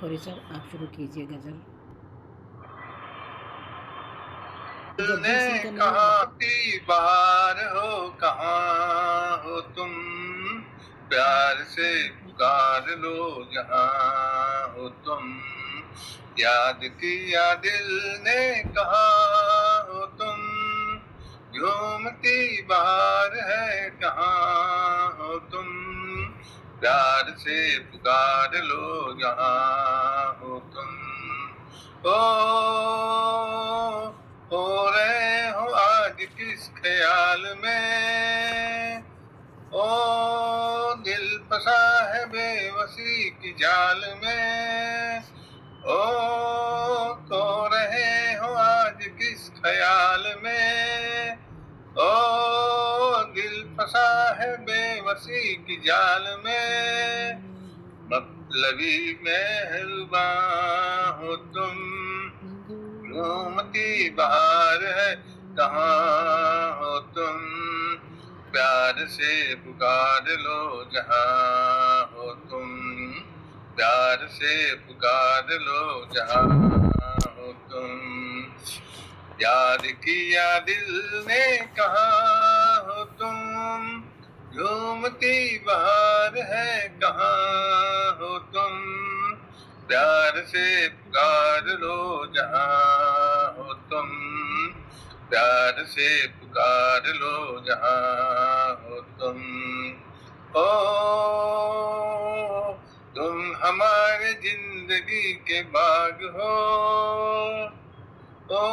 Sorry sir, आप शुरू कीजिए गज़ल। ने गब्बर सिंह का नहीं है। कहा की बार हो कहाँ हो तुम, प्यार से पुकार लो जहाँ हो तुम, याद किया दिल ने कहा हो तुम, झूमती बहार है कहाँ हो तुम, प्यार से पुकार लो जहाँ हो तुम। ओ हो रहे हो आज किस ख्याल में, ओ दिल फंसा है बेबसी की जाल में, ओ खो रहे हो आज किस ख्याल में, ओ दिल फंसा है बेबसी की जाल में, मतलबी मेहरबान हो तुम, घूमती बहार है कहाँ हो तुम, प्यार से पुकार लो जहाँ हो तुम, प्यार से पुकार लो जहाँ हो तुम, याद किया दिल ने कहा हो तुम, झूमती बहार है कहाँ हो तुम, प्यार से पुकार लो जहाँ हो तुम, प्यार से पुकार लो जहाँ हो तुम। ओ तुम हमारे जिंदगी के बाग हो, ओ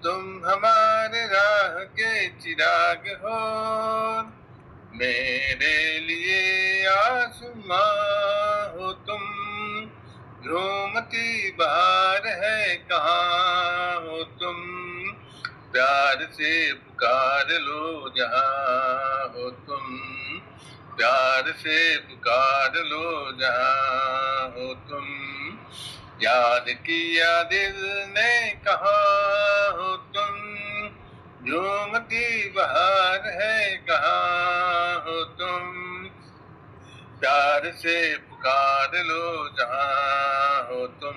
तुम हमारे राह के चिराग हो, मेरे लिए आसमां हो तुम, झूमती बहार है कहाँ हो तुम, प्यार से पुकार लो जहाँ हो तुम, प्यार से पुकार लो जहाँ हो तुम, याद किया दिल ने कहा हो तुम, झूमती बहार है कहाँ हो तुम, प्यार से पुकार लो जहाँ हो तुम,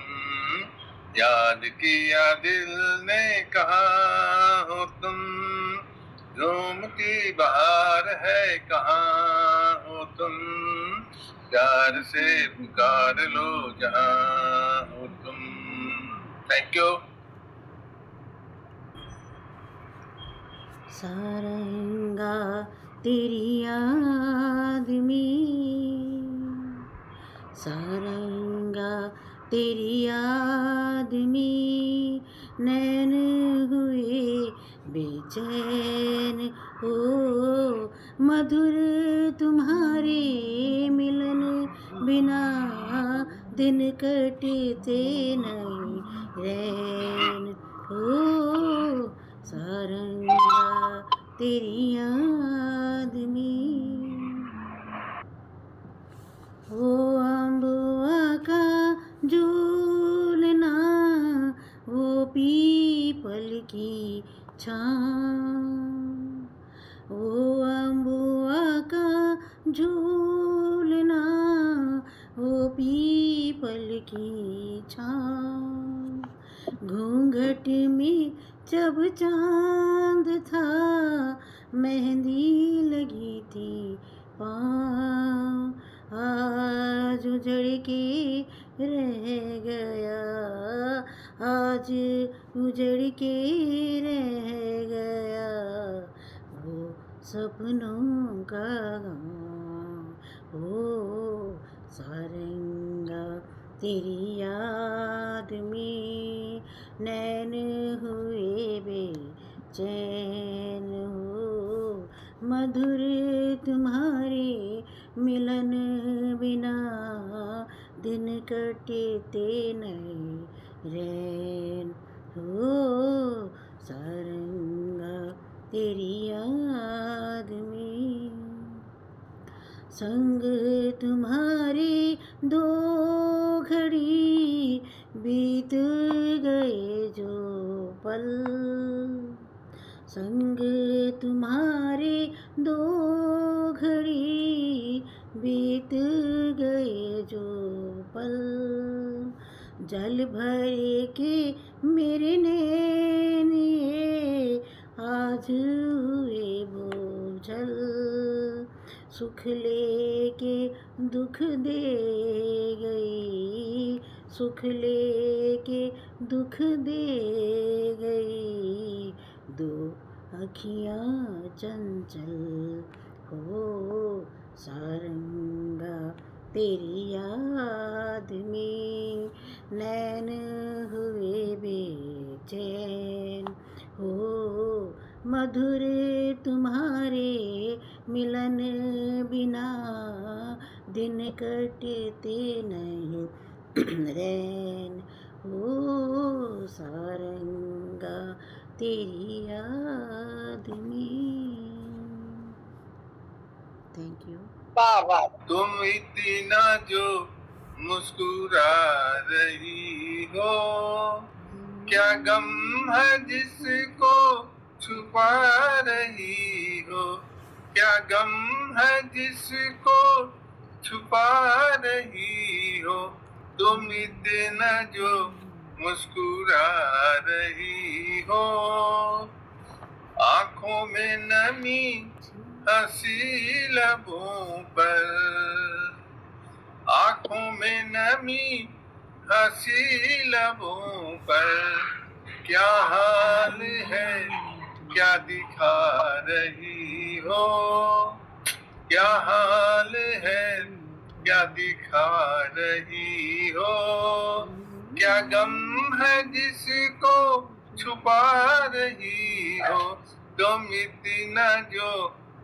याद किया दिल ने कहा हो तुम, झूमती बहार है कहाँ हो तुम, प्यार से पुकार लो जहाँ हो तुम। Thank you. सारंगा तेरी याद में, सारंगा तेरी याद में नैन हुए बेचैन हो, मधुर तुम्हारे मिलन बिना दिन कटते नहीं रैन हो, सारंगा तेरी याद में। वो अम्बुआ का झूलना, वो पीपल की छाँव, वो अम्बुआ का झूलना, वो पीपल की छाँव, घूंघट में जब चांद था, मेहंदी लगी थी पाँव, आज उजड़ के रह गया, आज उजड़ के रह गया, वो सपनों का गाँव हो, सारंगा तेरी याद में नैन हुए बेचैन हो, मधुर तुम्हारे मिलन बिना दिन कटते नहीं रैन हो, सारंगा तेरी याद में। संग तुम्हारे दो घड़ी बीत गए जो पल, संग तुम्हारे दो घड़ी बीत गए जो पल, जल भरे के मेरे नैन ये आज हुए बोझल, सुख लेके दुख दे गई, सुख लेके दुख दे गई, दो अखियाँ चंचल हो सारंगा तेरी याद में, नैन हुए बेचैन हो मधुर तुम्हारे मिलन बिना, दिन कटते नहीं रैन हो सारंगा तेरी याद में। Thank you. वाह वाह। तुम इतना जो मुस्कुरा रही हो, क्या गम है जिसको छुपा रही हो, क्या गम है जिसको छुपा रही हो, तुम इतना जो मुस्कुरा रही हो, आंखों में नमी हंसी लबों पर, आंखों में नमी हंसी लबों पर, क्या हाल है क्या दिखा रही हो, क्या हाल है क्या दिखा रही हो, क्या गम है जिसको छुपा रही हो, तुम इतना जो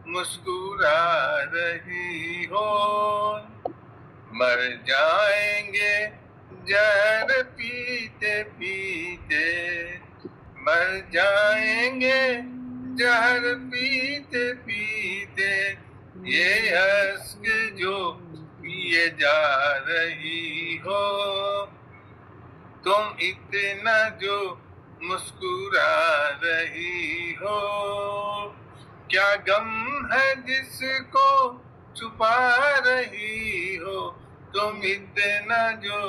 मुस्कुरा रही हो, मर जाएंगे जहर पीते पीते, मर जाएंगे जहर पीते पीते, ये अश्क जो पिए जा रही हो, तुम इतना जो मुस्कुरा रही हो, क्या गम है जिसको छुपा रही हो, तुम इतना जो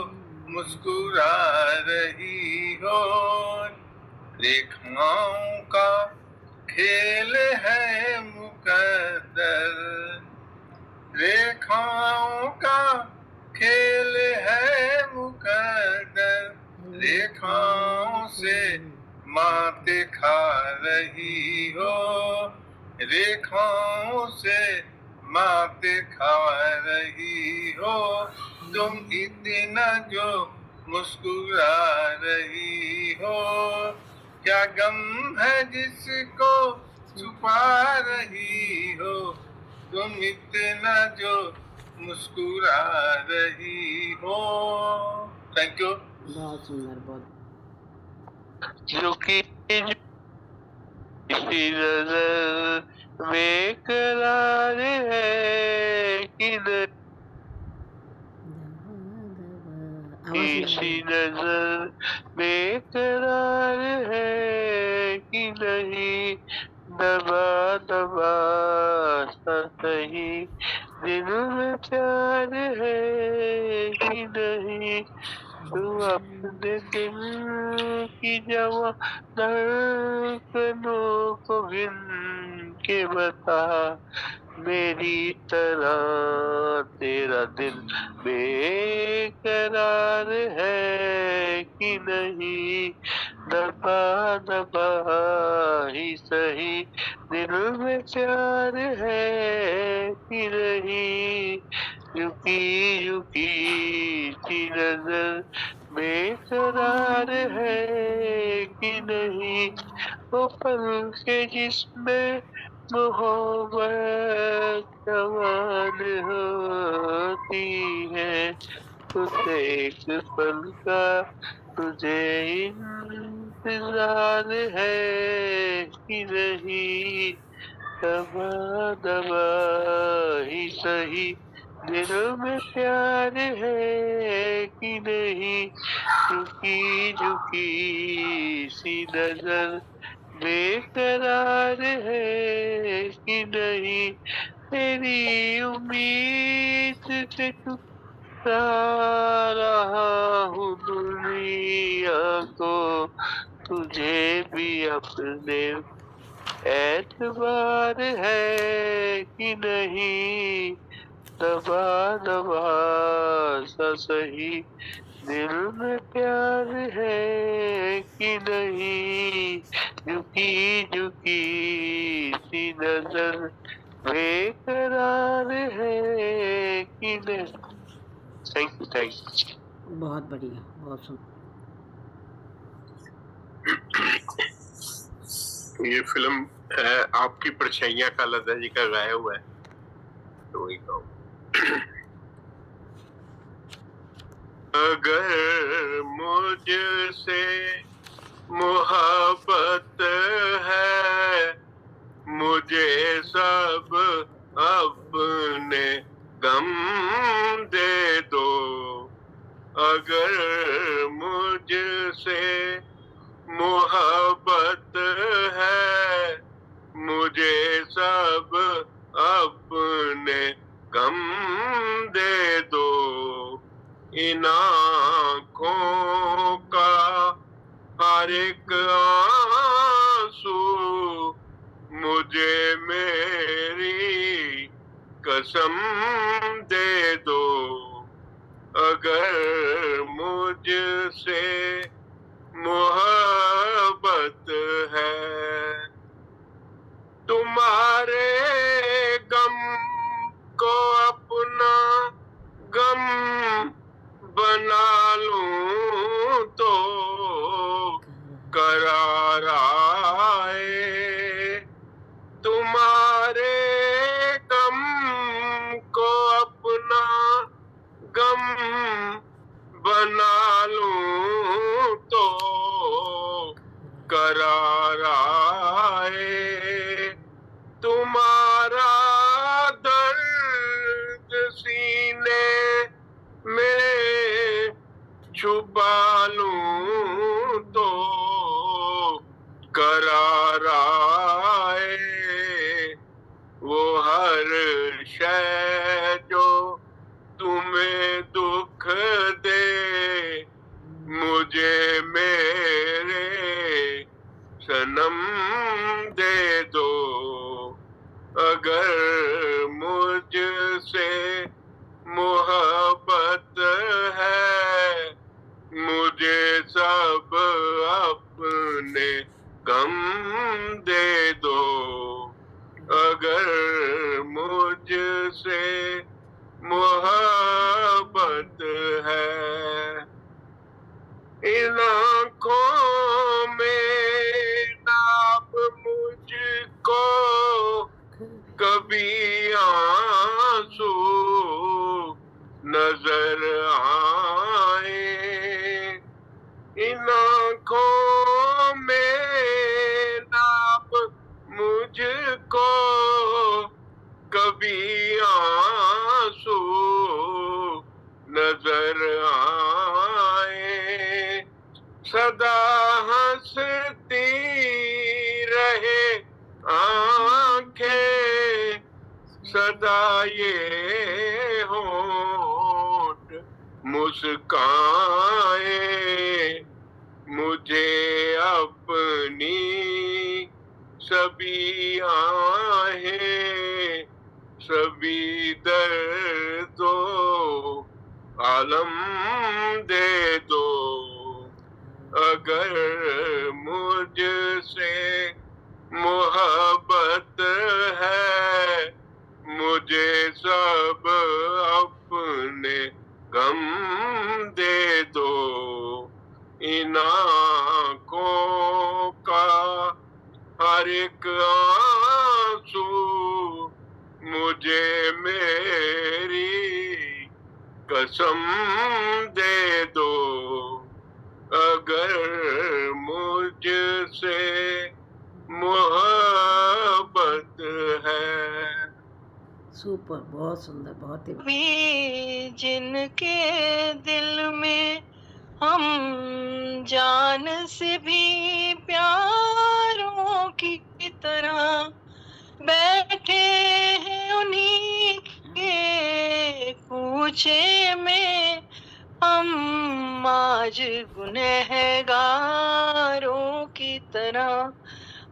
मुस्कुरा रही हो, रेखाओं का खेल है मुकद्दर, रेखाओं का खेल है मुकद्दर, रेखाओं से माते खा रही हो, रेखाओं से माते खा रही हो, तुम इतना जो मुस्कुरा रही हो, क्या गम है जिसको छुपा रही हो, तुम इतना जो मुस्कुरा रही हो। Thank you. बहुत सुंदर, बहुत। जो कि इसी नजर में करार है कि इसी नजर में करार है कि नहीं, दबा दबा सा सही दिल में प्यार है कि नहीं, तू अपने दिल की जवा धड़कनों को गिन के बता, मेरी तरह तेरा दिल बेकरार है कि नहीं, दबा दबा ही सही दिल में प्यार है कि नहीं, युकी युकी सी नजर बेकरार है कि नहीं, वो पल के जिसमें मोहब्बत जवान होती है, उसे एक पल का तुझे इंतजार है कि नहीं, दबा दबा ही सही दिल में प्यार है कि नहीं, झुकी झुकी सी नजर बेकरार है कि नहीं, तेरी उम्मीद से टूटा रहा हूँ दुनिया लिया तो तुझे भी अपने एतबार है कि नहीं, दबा दबा सा सही दिल में प्यार है कि नहीं, झुकी झुकी सी नजर बेकरार है कि नहीं। Thank you. बहुत बढ़िया, बहुत सुंदर। ये फिल्म आपकी परछाइयां का लता जी का गाया हुआ है, तो वही गाओ। अगर मुझसे मोहब्बत है, मुझे सब अपने गम दे दो। अगर मुझसे मोहब्बत है, मुझे सब अपने गम दे दो। इन आँखों का हर एक आंसू मुझे मेरी कसम दे दो। अगर मुझसे मोहब्बत है, तुम्हारे गम को अपना गम बना लूं तो करार आए। तुम्हारे गम को अपना गम बना लूं तो करार आए। तुम्हारा दर्द सीने में छुपा लूं तो करार आए। वो हर शय जो तुम्हें दुख दे, मुझे मेरे सनम दे दो। अगर मुझसे मोहब्बत है, मुझे सब अपने गम दे दो। अगर मुझसे मोहब्बत है, इन आँखों में नाप मुझको कभी आंसू नजर आए। इन आँखों में नाप मुझको कभी आंसू नजर आए। सदा हंसती रहे आंखें, सदा ये होंठ मुस्काए। मुझे अपनी सभी आहें, सभी दर्दो आलम दे दो। अगर मुझसे मोहब्बत है, मुझे सब अपने गम दे दो। इन आँखों का हर एक आंसू मुझे मेरी कसम दे दो। अगर मुझसे मोहब्बत है। सुपर, बहुत सुंदर, बहुत ही। भी जिनके दिल में हम जान से भी प्यारों की तरह बैठे हैं, उन्हीं के पूछे में हम आज गुनहगारों की तरह,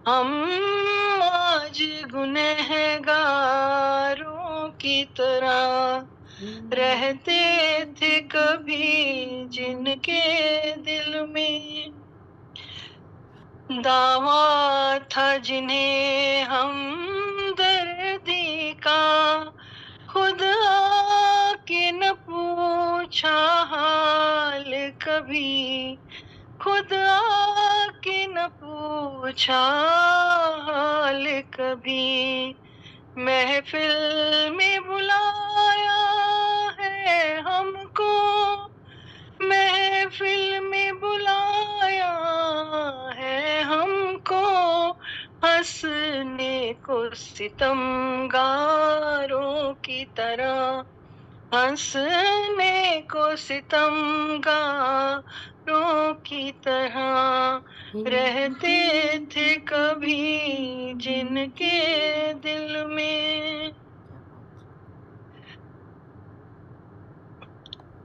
हम आज गुनहगारों की तरह रहते थे कभी जिनके दिल में दावा था, जिन्हें हम दर्दी का खुद आके न पूछा हाल कभी, खुद आके न पूछा हाल कभी। महफिल में बुलाया है हमको, महफिल में बुलाया है हमको, हंसने को सितमगारों की तरह, हंसने को सितमगारों की तरह रहते थे कभी जिनके दिल में।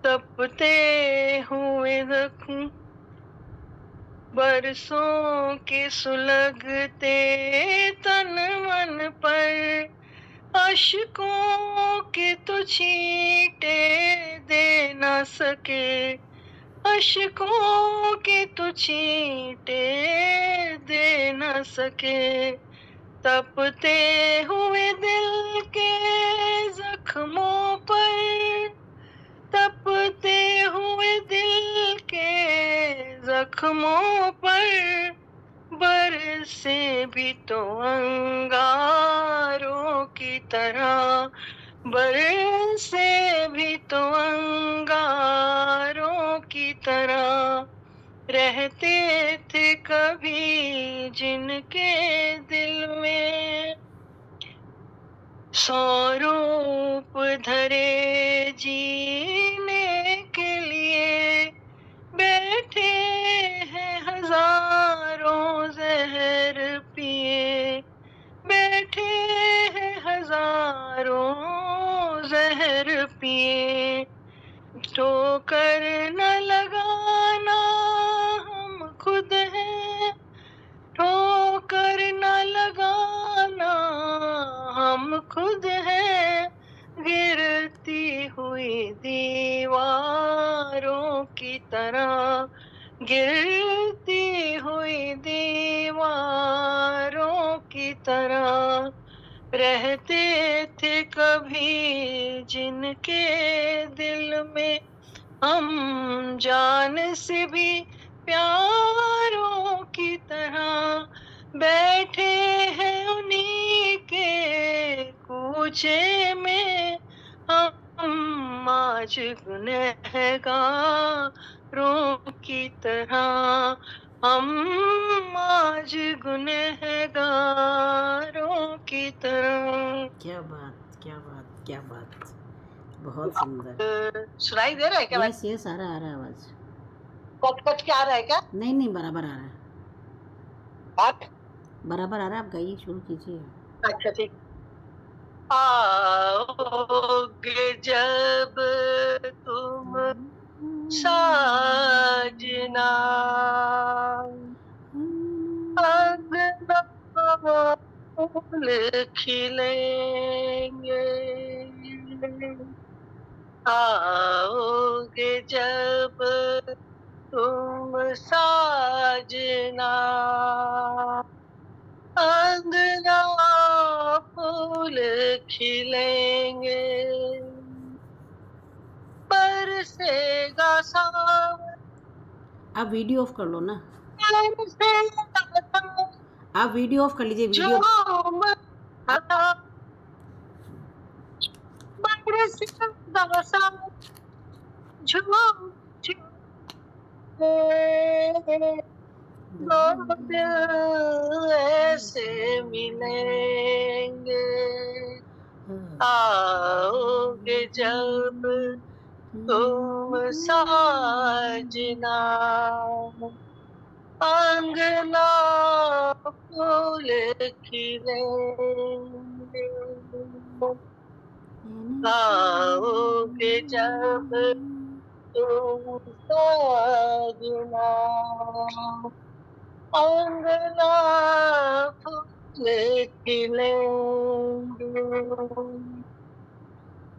तपते हुए जख्म बरसों के सुलगते तन मन पर, अश्कों के तो छींटे दे न सके, अश्कों के तो छींटे दे न सके। तपते हुए दिल के जख्मों पर, तपते हुए दिल के जख्मों पर बरसे भी तो अंगारों की तरह, बरसे भी तो अंगारों की तरह रहते थे कभी जिनके दिल में। सौ रूप धरे जीने के लिए बैठे हैं हजारों जहर पिए, बैठे हैं हजारों जहर पिए। ठोकर न लगाना हम खुद हैं, ठोकर न लगाना हम खुद हैं, गिरती हुई दीवारों की तरह, गिरती हुई दीवारों की तरह रहते थे कभी जिनके दिल में, हम जान से भी प्यारों की तरह बैठे हैं उन्हीं के कूचे में। हम आज गुनहगारों की तरह, हम आज गुनहगारों की तरह। क्या बात, क्या बात, क्या बात, बहुत सुंदर। सुनाई दे रहा है क्या? यस यस, आ रहा है आवाज। कट कट के आ रहा है क्या? नहीं नहीं, बराबर आ रहा है, बात बराबर आ रहा है। आप गाइए, शुरू कीजिए। अच्छा ठीक। आओगे जब तुम साजना, अंगना फूल खिलेंगे, आओगे जब तुम साजना, अंगना फूल खिलेंगे, बरसेगा सावन। आप वीडियो ऑफ कर लो ना, बरसेगा सावन, आप वीडियो ऑफ कर लीजिए। वीडियो झूम आता, बरसेगा सावन, झूम झूम दो दिल ऐसे मिलेंगे, आओगे जब तुम साजना, अंगना फूल खिलेंगे, आओगे जब तुम साजना, अंगना फूल खिलेंगे,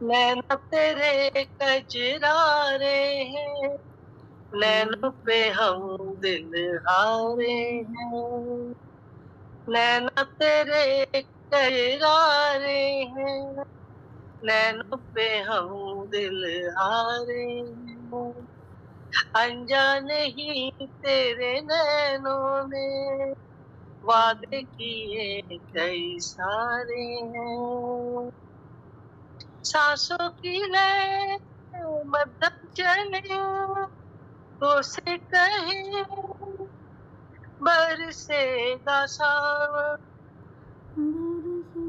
नैना तेरे कजरारे हैं, नैनों पे हम दिल हारे हैं, नैना तेरे कजरारे हैं, नैनों पे हम दिल हारे हैं, अनजाने ही तेरे नैनों ने वादे किए कई सारे हैं, सांसों की लय मध्यम चले तो से कहे बरसेगा सावन,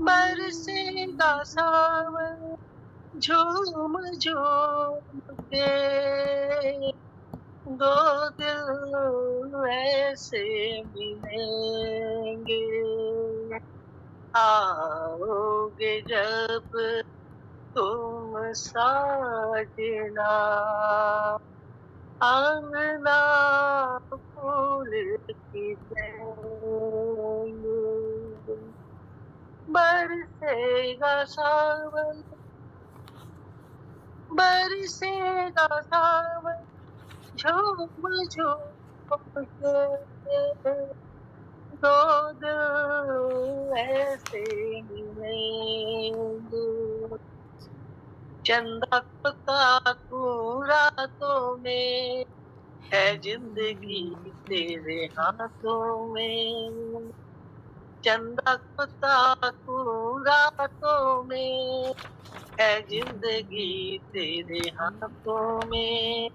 बरसेगा सावन, झूम झूम के दो दिल ऐसे मिलेंगे, आओगे जब तुम साजना, आंगना फूल खिलेंगे, बरसेगा सावन, बरसेगा सावन, झूम झूम के दो दिल ऐसे मिलेंगे, चंदा को ताकू रातों में, है जिंदगी तेरे हाथों में, चंदा को ताकू रातों में, है जिंदगी तेरे हाथों में,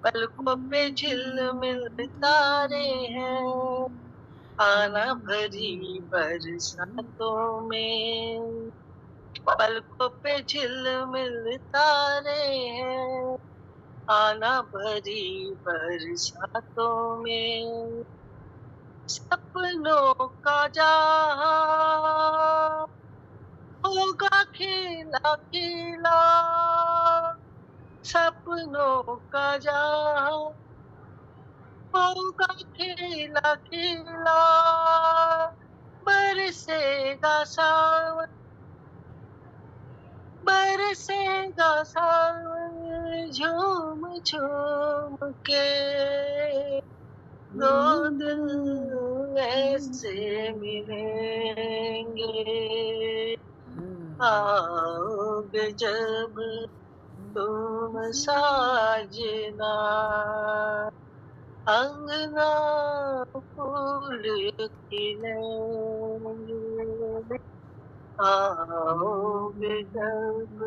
पलकों पे झिलमिल तारे हैं, आना भरी बरसातों में, पलकों पे झिलमिल तारे हैं, आना भरी बरसातों में, सपनों का जहां होगा खिला खिला, सपनों का जहां होगा खिला खिला, बरसेगा सावन, बरसेगा सावन, झूम झूम के दो दिल ऐसे मिलेंगे, आओगे जब तुम साजना, अंगना फूल खिलेंगे, आओगे जब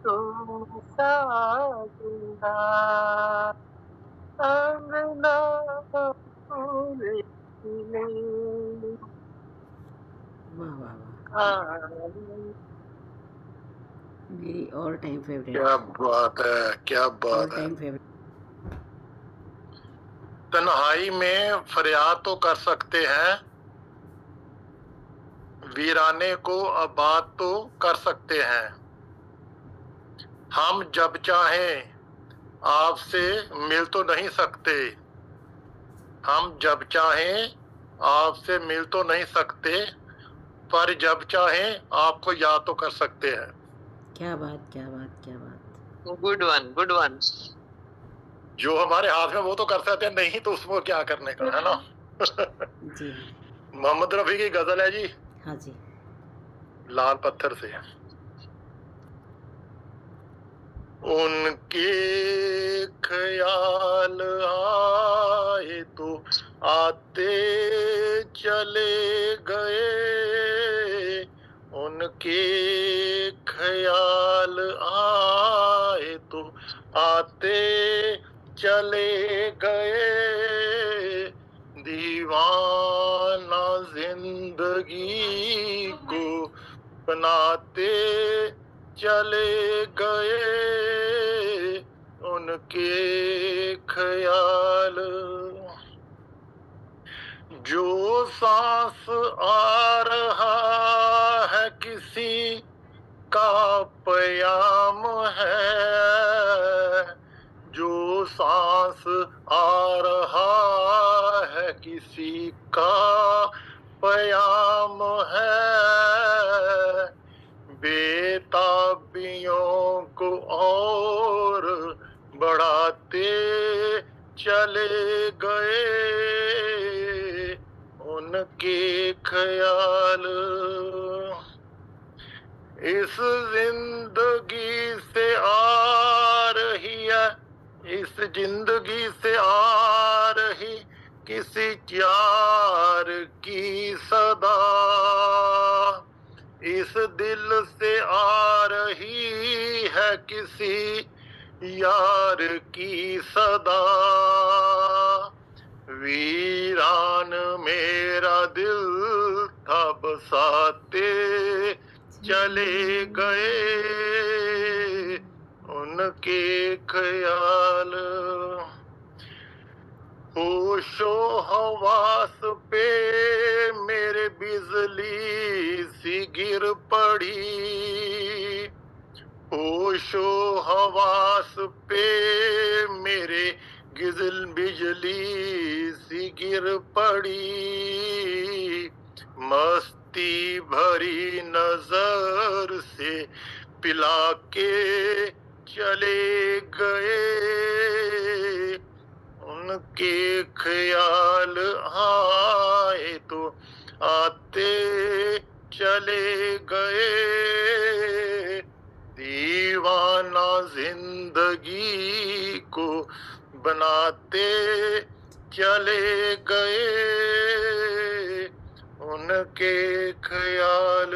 तुम साजना, अंगना फूल खिलेंगे, वाह वाह वाह, मेरी ऑल टाइम फेवरेट, क्या बात है, क्या ऑल बात है। Time favourite. तन्हाई में फरियाद तो कर सकते हैं, वीराने को आबाद तो कर सकते हैं, हम जब चाहें आपसे मिल तो नहीं सकते, हम जब चाहें आपसे मिल तो नहीं सकते, पर जब चाहें आपको याद तो कर सकते हैं। क्या बात, क्या बात, क्या बात। Good one, good one. जो हमारे हाथ में वो तो कर सकते हैं, नहीं तो उसको क्या करने का, है ना। जी हाँ, मोहम्मद रफी की गजल है जी, हाँ जी। लाल पत्थर से। उनके ख्याल आए तो आते चले गए, उनके ख्याल आए तो आते चले गए, दीवाना जिंदगी को बनाते चले गए, उनके ख्याल। जो सांस आ रहा है किसी का प्याम है, जो सांस आ रहा है किसी का पयाम है, बेताबियों को और बढ़ाते चले गए उनके ख्याल। इस जिंदगी से आ रही है, इस जिंदगी से आ रही किसी यार की सदा, इस दिल से आ रही है किसी यार की सदा। वीरान मेरा दिल था बसाते चले गए उनके ख्याल। होशो हवास पे मेरे बिजली सी गिर पड़ी, होशो हवास पे मेरे बिजली सी गिर पड़ी, मस्ती भरी नजर से पिला के चले गए उनके ख्याल आए तो आते चले गए। दीवाना जिंदगी को बनाते चले गए उनके ख्याल।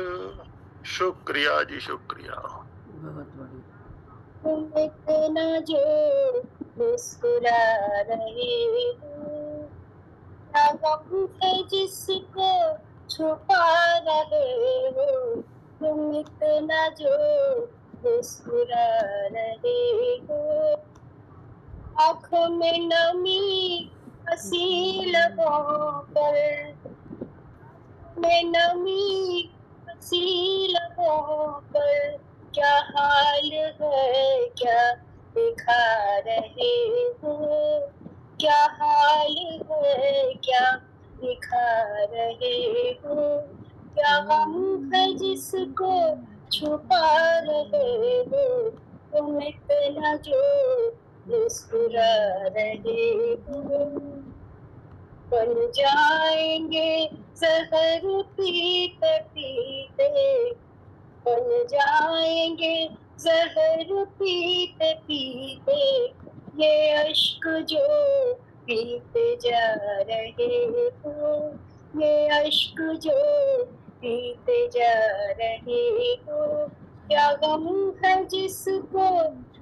शुक्रिया जी, शुक्रिया। बहुत बढ़िया। तुम इतना जो मुस्कुरा रहे हो, क्या गम है जिसको छुपा रहे हो। तुम इतना जो मुस्कुरा रहे हो, आँखों में नमी हंसी लबों पर, में नमी हंसी लबों पर, क्या हाल है क्या दिखा रहे हो, क्या हाल है क्या दिखा रहे हो। क्या गम है जिसको छुपा रहे हो, तुम इतना जो मुस्कुरा रहे हो। बन जाएंगे जहर पीते पीते, बन जाएंगे जहर पीते पीते, ये अश्क जो पीते जा रहे हो, ये अश्क जो पीते जा रहे हो। क्या गम है जिसको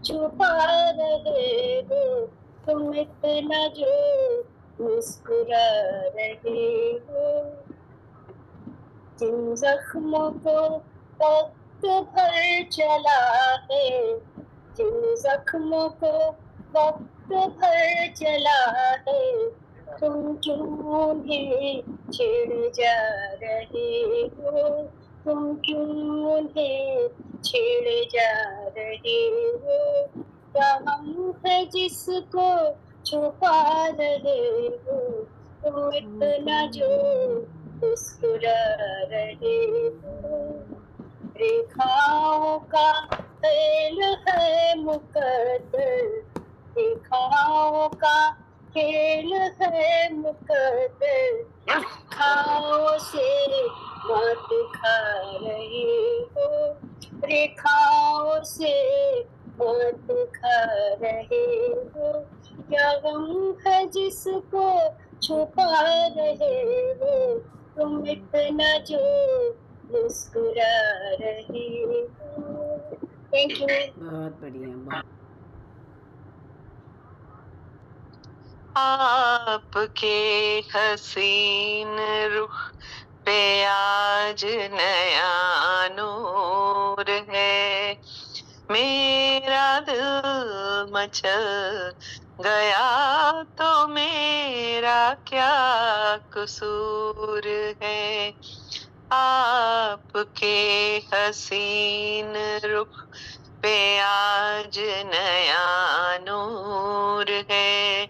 छुपा रहे हो, तुम इतना जो मुस्कुरा रहे हो। जिन जख्मों को वक्त भर चला है, जिन जख्मों को वक्त भर चला है, तुम क्यों उन्हें छेड़ जा रहे हो, तुम क्यों उन्हें छेड़ जा रहे हो। क्या हम है जिसको छुपा रहे हो, तुम इतना जो मुस्कुरा रहे हो। रेखाओं का खेल है मुकद्दर, रेखाओं का खेल है मुकद्दर, रेखाओं से मात खा रहे हो, रेखाओं से मात खा रहे हो। क्या गम है जिसको छुपा रहे हो, तुम इतना जो मुस्कुरा रहे हो। Thank you. बहुत बढ़िया। बहुत आपके हसीन रुख पे आज नया नूर है, मेरा दिल मचल गया तो मेरा क्या कसूर है। आपके हसीन रुख पे आज नया नूर नूर है।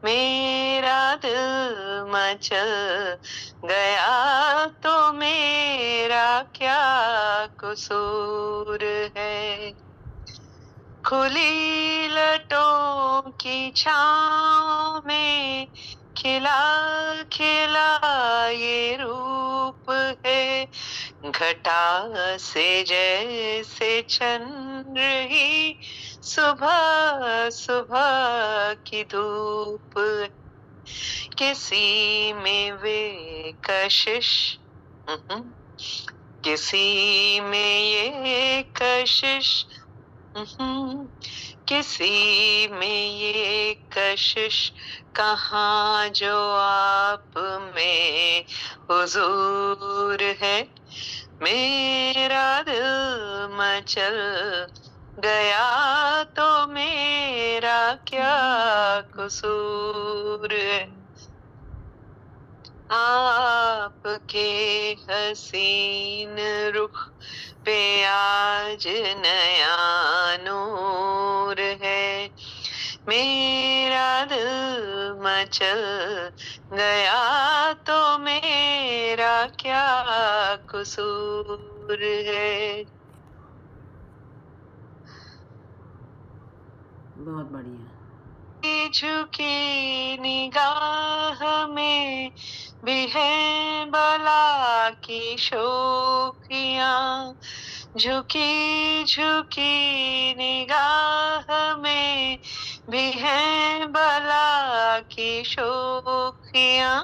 मेरा दिल मचल गया तो मेरा क्या कसूर है। खुली लटों की छाँव में खिला खिला ये रूप है। घटा से जैसे छन रही सुबह सुबह की धूप। किसी में वे कशिश किसी में ये कशिश किसी में ये कशिश कहाँ जो आप में हुजूर है। मेरा दिल मचल गया तो मेरा क्या कसूर है। आपके हसीन रुख पे आज नया नूर है। मेरा दिल मचल गया तो मेरा क्या कसूर है। बहुत बढ़िया। झुकी निगाह में भी है बला की शोखियाँ। झुकी झुकी निगाह में भी है बला की शोखियाँ।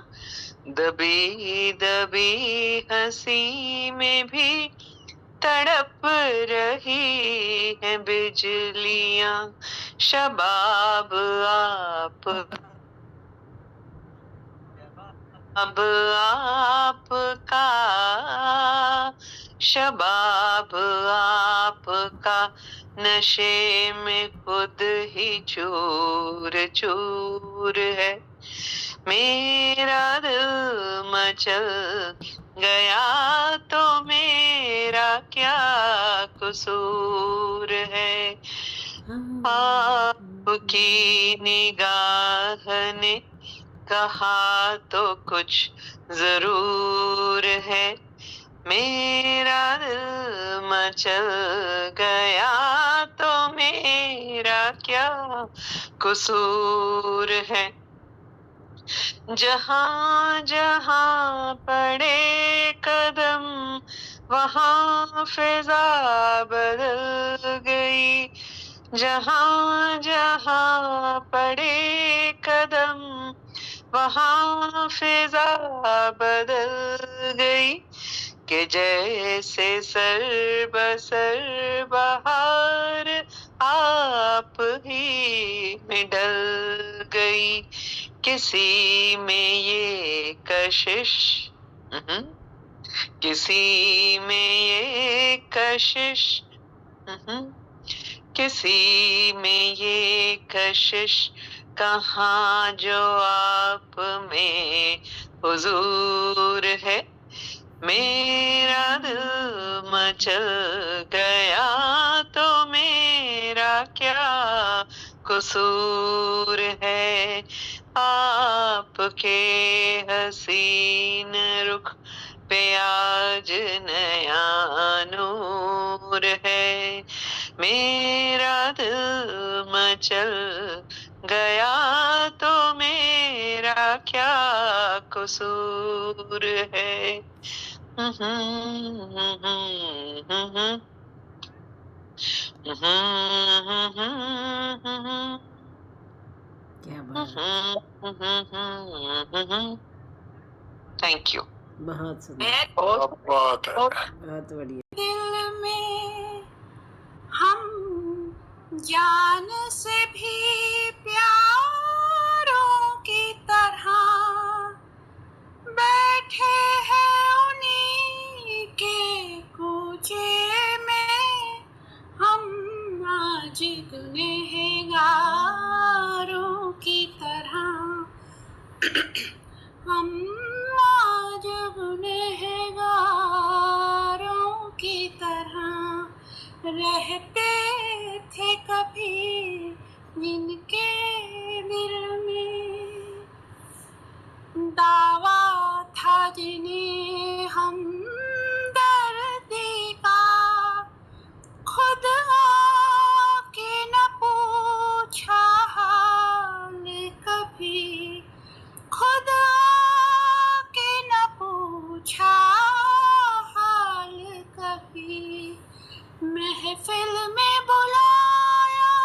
दबी दबी हंसी में भी तड़प रही है बिजलियाँ। शबाब अब आपका शबाब आपका नशे में खुद ही चूर चूर है। मेरा दिल मचल गया तो मेरा क्या कसूर है। आपकी निगाह ने कहा तो कुछ जरूर है। मेरा दिल मचल गया तो मेरा क्या कसूर है। जहाँ जहाँ पड़े कदम वहाँ फिजा बदल गई। जहाँ जहाँ पड़े कदम वहाँ फिजा बदल गई। कि जैसे सर बसर बहार आप ही में डल गई। किसी में ये कशिश किसी में ये कशिश किसी में ये कशिश कहाँ जो आप में हुजूर है। मेरा दिल मचल गया तो मेरा क्या कसूर है। आपके हसीन रुख पे आज नया नूर है। मेरा दिल मचल गया तो मेरा क्या कसूर है। क्या बात। Thank you. बहुत सुंदर। बहुत बात है। बहुत बढ़िया। दिल में हम जान से भी प्यारों की तरह बैठे हैं उन्हीं के कूचे में। हम आज गुनहगारों की तरह हम आज गुनहगारों की तरह रहते थे कभी जिनके जिन्हें हम दर्दी का खुद आके न पूछा हाल कभी, खुद आके न पूछा हाल कभी। महफिल में बुलाया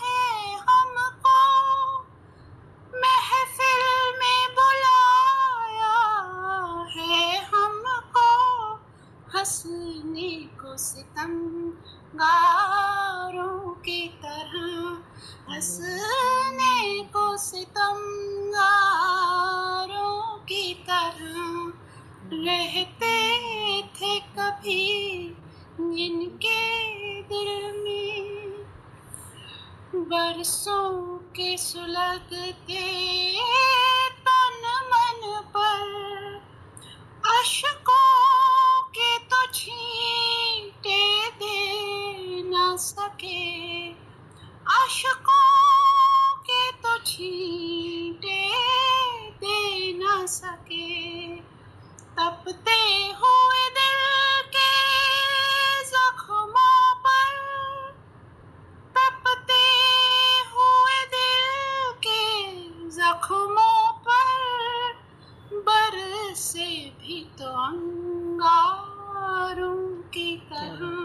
है हमको, महफिल में बुलाया है हमको, हंसने को सितमगारों की तरह, हंसने को सितमगारों की तरह। रहते थे कभी जिनके दिल में बरसों के सुलगते तन मन पर, अशकों के तो छींटे दे न सके, अशकों के तो छींटे दे न सके। तपते हुए दिल के जख्मों पर, तपते हुए दिल के जख्मों पर, बरसे भी तो अंगारों की तरह,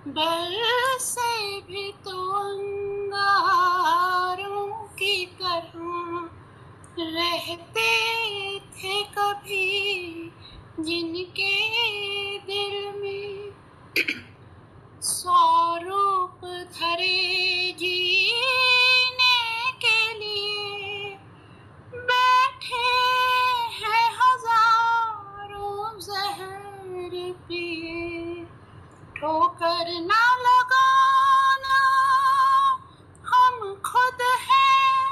बरसे भी तो अंगारों की तरह। रहते थे कभी जिनके दिल में सौ रूप धरे जीने के लिए, बैठे हैं हजारों जहर पिए। ठोकर ना लगाना हम खुद हैं,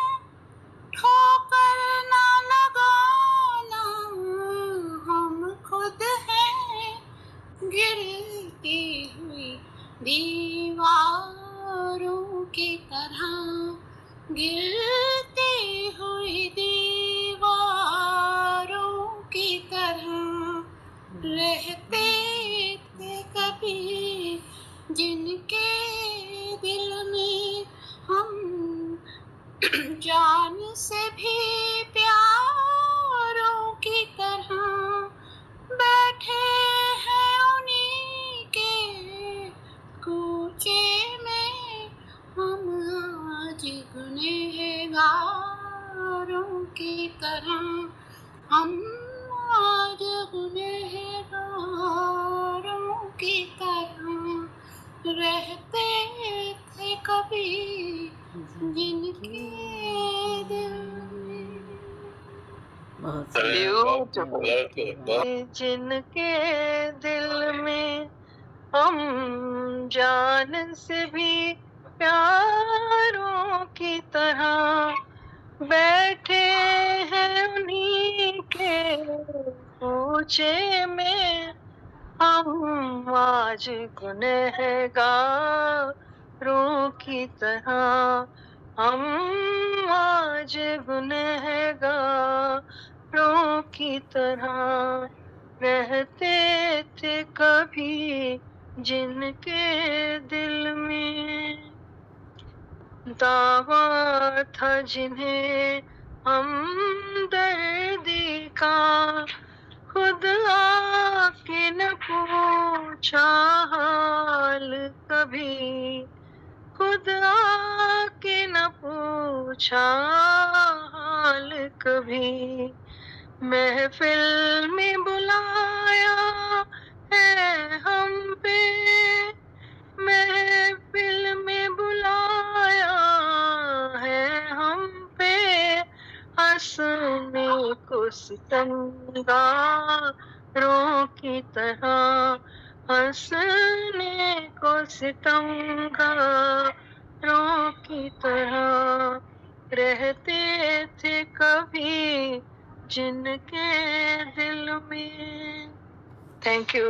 ठोकर ना लगाना हम खुद हैं, गिरती हुई दीवारों की तरह, गिरती हुई दीवारों की तरह। रहते थे कभी जिनके दिल में हम जान से भी प्यारों की तरह, बैठे हैं उन्हीं के कूचे में हम आज गुनहगारों की तरह, हम आज गुनहगारों की तरह। रहते थे कभी जिनके दिल में। बहुत अरे Beautiful. बहुत जिनके दिल में हम जान से भी प्यारों की तरह, बैठे हैं उन्हीं के कूचे में हम आज गुनहगारों की तरह, हम आज गुनहगारों की तरह। रहते थे कभी जिनके दिल में दावा था जिन्हें हमदर्दी का, खुद आके न पूछा हाल कभी, खुद आके न पूछा हाल कभी। महफिल में बुलाया है हम पे, महफिल में बुलाया है हम पे, हंसने को सितमगारों की तरह, हंसने को सितमगारों की तरह। रहते थे कभी जिनके दिल में। Thank you.